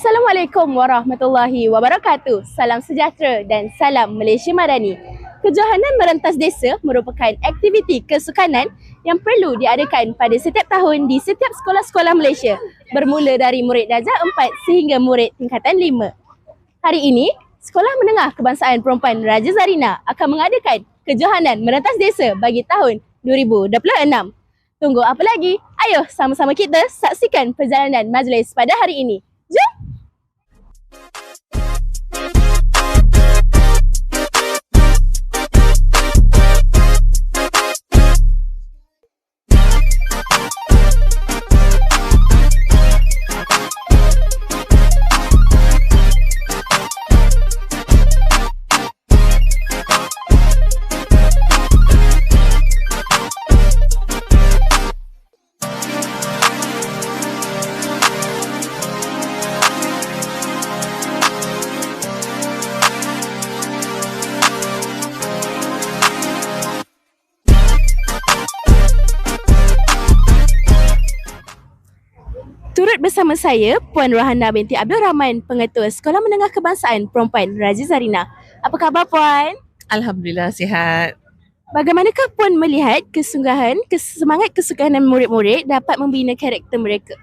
Assalamualaikum warahmatullahi wabarakatuh. Salam sejahtera dan salam Malaysia Madani. Kejohanan Merentas Desa merupakan aktiviti kesukanan yang perlu diadakan pada setiap tahun di setiap sekolah-sekolah Malaysia, bermula dari murid darjah 4 sehingga murid tingkatan 5. Hari ini, Sekolah Menengah Kebangsaan Perempuan Raja Zarina akan mengadakan Kejohanan Merentas Desa bagi tahun 2026. Tunggu apa lagi? Ayo sama-sama kita saksikan perjalanan majlis pada hari ini. Jom! Turut bersama saya, Puan Rohana binti Abdul Rahman, Pengetua Sekolah Menengah Kebangsaan Perempuan Raja Zarina. Apa khabar Puan? Alhamdulillah sihat. Bagaimanakah Puan melihat semangat kesukanan murid-murid dapat membina karakter mereka?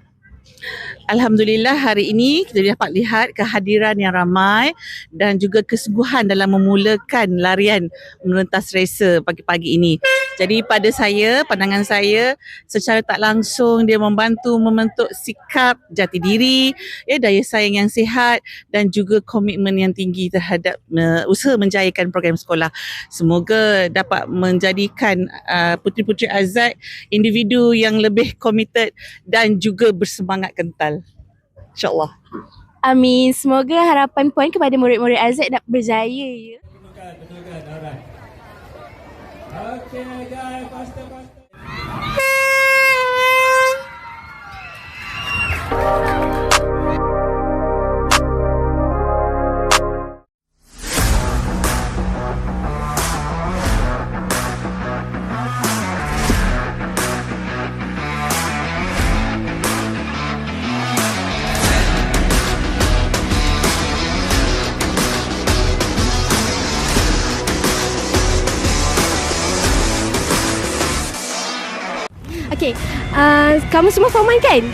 Alhamdulillah hari ini kita dapat lihat kehadiran yang ramai dan juga kesungguhan dalam memulakan larian merentas resa pagi-pagi ini. Jadi pada saya, pandangan saya, secara tak langsung dia membantu membentuk sikap jati diri, daya saing yang sihat dan juga komitmen yang tinggi terhadap usaha menjayakan program sekolah. Semoga dapat menjadikan puteri-puteri Azad individu yang lebih komited dan juga bersemangat kental. InsyaAllah. Amin. Semoga harapan Puan kepada murid-murid Azad dapat berjaya. Ya. Betulkan. Alright. Okay guys, faster. Okey, kamu semua form 1 kan?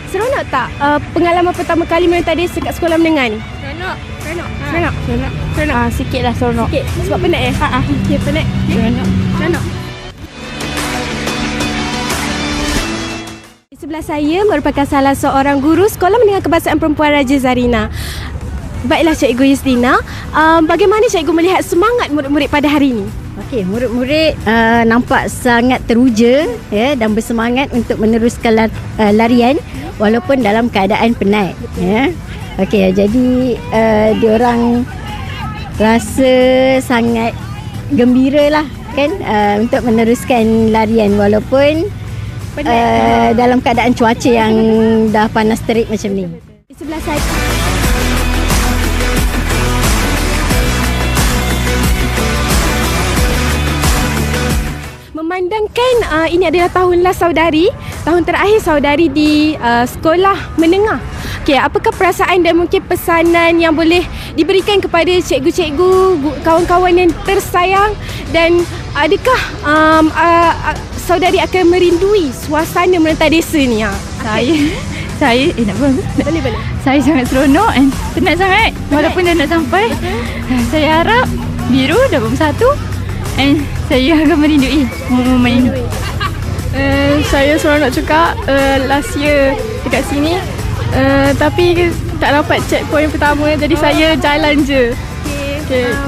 Seronok tak pengalaman pertama kali merentas desa kat sekolah menengah ni? Seronok. Sikit lah seronok. Sikit. Sebab penat Okey, penat. Seronok. Di sebelah saya merupakan salah seorang guru Sekolah Menengah Kebangsaan Perempuan Raja Zarina. Baiklah Cikgu Yustina, bagaimana Cikgu melihat semangat murid-murid pada hari ini? Okey, murid-murid nampak sangat teruja dan bersemangat untuk meneruskan larian walaupun dalam keadaan penat. Okey, jadi diorang rasa sangat gembira lah kan untuk meneruskan larian walaupun dalam keadaan cuaca yang dah panas terik macam ni. Di sebelah saya memandangkan ini adalah tahun last saudari, tahun terakhir saudari di sekolah menengah. Okey, apakah perasaan dan mungkin pesanan yang boleh diberikan kepada cikgu-cikgu, kawan-kawan yang tersayang, dan adakah saudari akan merindui suasana merentas desa ni? Saya nak buang? Boleh. Saya sangat seronok dan penat sangat walaupun dah nak sampai. Saya harap biru dah bersatu dan saya akan merindui momen ini. Saya seronok juga last year dekat sini, tapi tak dapat checkpoint pertama, jadi saya jalan je.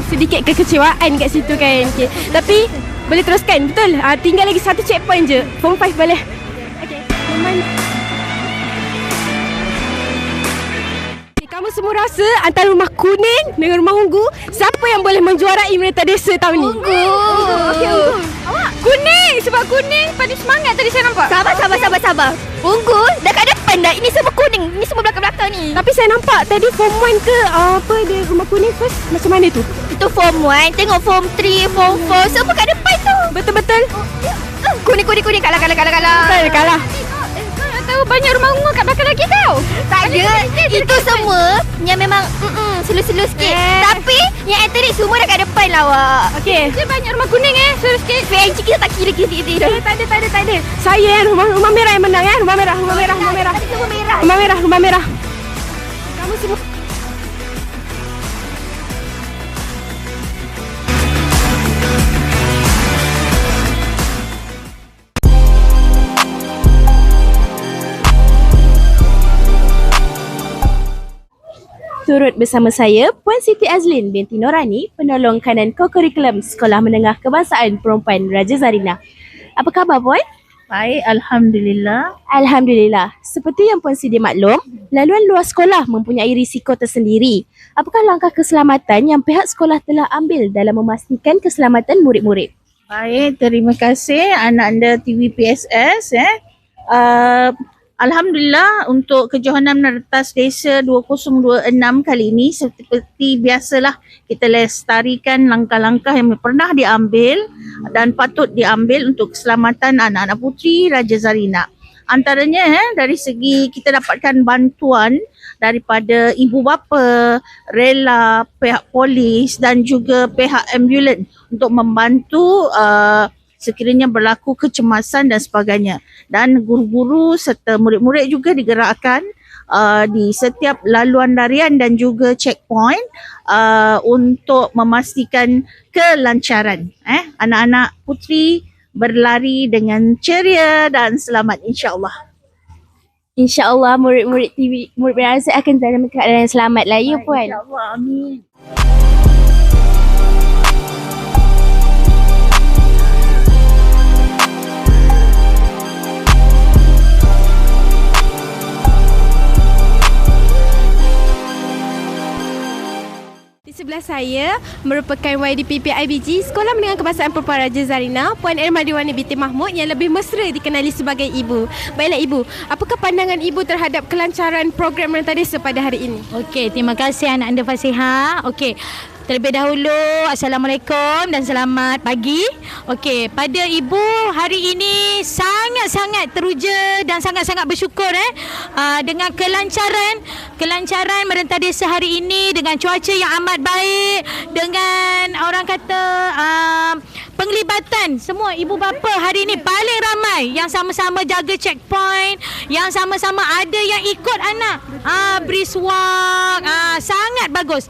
Sedikit kekecewaan kat situ kan. Tapi boleh teruskan, betul? Tinggal lagi satu checkpoint je. Form 5 boleh. Kamu semua rasa antara rumah kuning dengan rumah ungu, siapa yang boleh menjuarai merentas desa tahun ni? Ungu. Okey, ungu. Awak? Kuning, sebab kuning paling semangat tadi saya nampak. Sabar. Ungu dah kat depan dah. Ini semua kuning. Ini semua belakang-belakang ni. Tapi saya nampak tadi form 1 ke dia rumah kuning first. Macam mana tu? Itu form 1. Tengok form 3, form 4. Semua kat depan tu. Betul-betul. Kuning. Kalah. Kalah. Kau nak tahu banyak rumah-rumah kat belakang lagi tau. Tak ada. Itu semua yang memang slow-slow sikit. Tapi yang ethnic semua dah kat depan lah awak. Okey. Dia banyak rumah kuning slow sikit. PNG kita tak kira kita. Tak ada. Saya rumah merah yang menang Rumah merah. Semua merah. Rumah merah. Kamu semua. Turut bersama saya Puan Siti Azlin binti Norani, penolong kanan kokurikulum Sekolah Menengah Kebangsaan Perempuan Raja Zarina. Apa khabar Puan? Baik, Alhamdulillah. Alhamdulillah. Seperti yang Puan Siti maklum, laluan luar sekolah mempunyai risiko tersendiri. Apakah langkah keselamatan yang pihak sekolah telah ambil dalam memastikan keselamatan murid-murid? Baik, terima kasih anak anda TVPSS. Alhamdulillah untuk kejohanan merentas desa 2026 kali ini seperti biasalah kita lestarikan langkah-langkah yang pernah diambil dan patut diambil untuk keselamatan anak-anak puteri Raja Zarina. Antaranya dari segi kita dapatkan bantuan daripada ibu bapa, rela, pihak polis dan juga pihak ambulan untuk membantu sekiranya berlaku kecemasan dan sebagainya. Dan guru-guru serta murid-murid juga digerakkan di setiap laluan larian dan juga checkpoint untuk memastikan kelancaran anak-anak puteri berlari dengan ceria dan selamat insya-Allah. InsyaAllah murid-murid TV, murid Azad akan dalam keadaan yang selamat lah ya Puan. InsyaAllah, amin. Di sebelah saya merupakan YDP PIBG Sekolah Menengah Kebangsaan Perempuan Raja Zarina, Puan Ermadiwani binti Mahmud yang lebih mesra dikenali sebagai ibu. Baiklah ibu, apakah pandangan ibu terhadap kelancaran program Merentah Desa pada hari ini? Okey, terima kasih anak anda Fasihah. Okey. Terlebih dahulu, Assalamualaikum dan selamat pagi. Okey, pada ibu hari ini sangat-sangat teruja dan sangat-sangat bersyukur dengan kelancaran Merentah Desa hari ini dengan cuaca yang amat baik, dengan orang kata penglibatan semua ibu bapa hari ini paling ramai yang sama-sama jaga checkpoint, yang sama-sama ada yang ikut anak brisk walk, sangat bagus.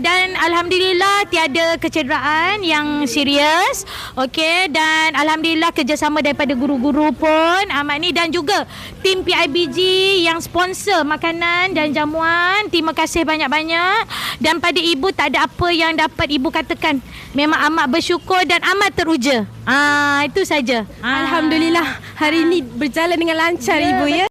Dan alhamdulillah tiada kecederaan yang serius. Okey, dan alhamdulillah kerjasama daripada guru-guru pun amat ni dan juga tim PIBG yang sponsor makanan dan jamuan. Terima kasih banyak-banyak. Dan pada ibu tak ada apa yang dapat ibu katakan. Memang amat bersyukur dan amat teruja. Itu saja. Alhamdulillah hari ini berjalan dengan lancar ibu ya.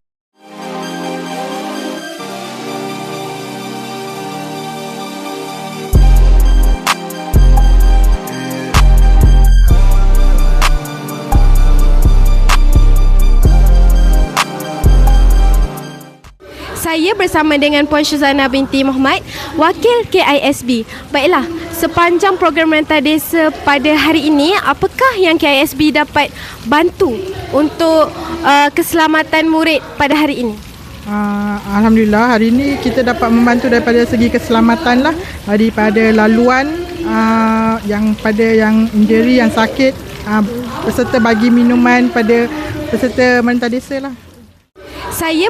Saya bersama dengan Puan Syuzana binti Muhammad, Wakil KISB. Baiklah, sepanjang program Merentah Desa pada hari ini, apakah yang KISB dapat bantu untuk keselamatan murid pada hari ini? Alhamdulillah hari ini kita dapat membantu daripada segi keselamatan lah, daripada laluan yang injury, yang sakit, beserta bagi minuman pada peserta Merentah Desa lah. Saya